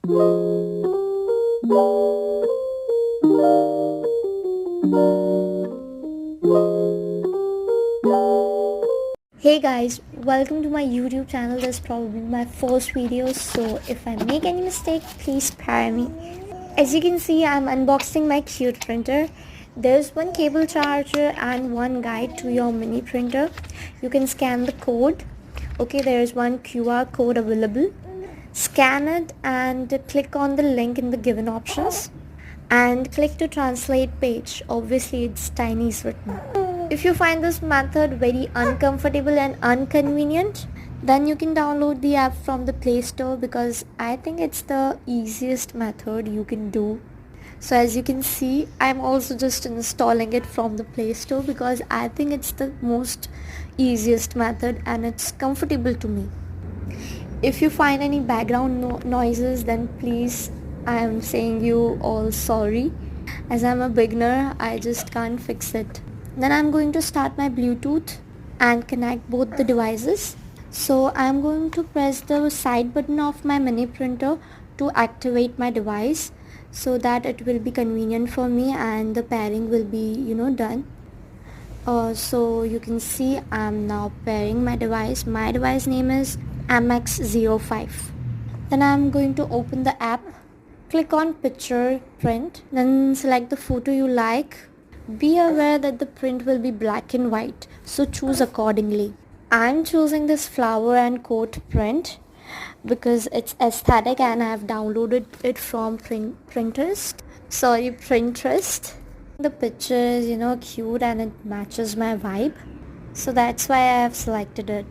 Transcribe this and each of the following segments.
Hey guys, welcome to my YouTube channel. This is probably my first video, so if I make any mistake, please spare me. As you can see, I'm unboxing my cute printer. There's one cable charger and one guide to your mini printer. You can scan the code. Okay, there's one QR code available. Scan it and click on the link in the given options and click to translate page. Obviously it's Chinese written. If you find this method very uncomfortable and inconvenient, then you can download the app from the Play Store, because I think it's the easiest method you can do. So as you can see, I'm also just installing it from the Play Store because I think it's the most easiest method and it's comfortable to me. If you find any background noises, then please, I am saying you all sorry. As I'm a beginner, I just can't fix it. Then I'm going to start my Bluetooth and connect both the devices. So I'm going to press the side button of my mini printer to activate my device so that it will be convenient for me and the pairing will be done. So you can see I'm now pairing my device. My device name is MX05. Then I'm going to open the app, click on picture print, then select the photo you like. Be aware that the print will be black and white, so choose accordingly. I'm choosing this flower and coat print because it's aesthetic and I've downloaded it from Pinterest. The picture is cute and it matches my vibe, so that's why I have selected it.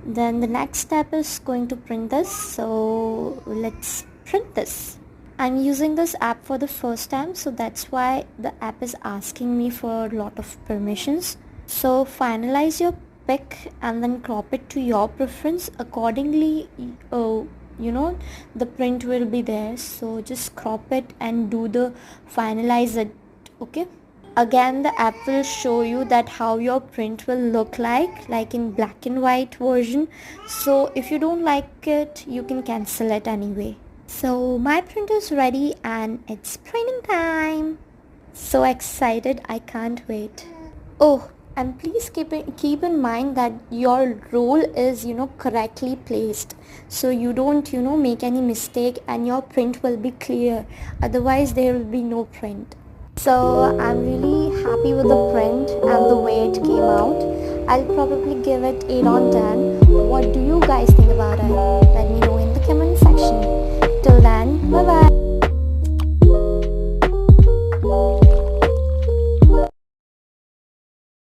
Then the next step is going to print this, so let's print this. I'm using this app for the first time, so that's why the app is asking me for a lot of permissions. So finalize your pic and then crop it to your preference. Accordingly, the print will be there, so just crop it and do the finalize it. Okay, again the app will show you that how your print will look like in black and white version. So if you don't like it, you can cancel it anyway. So my print is ready and it's printing time. So excited, I can't wait. Oh, and please keep in mind that your roll is correctly placed, so you don't make any mistake and your print will be clear. Otherwise there will be no print. So I'm really happy with the print and the way it came out. I'll probably give it 8 on 10. What do you guys think about it? Let me know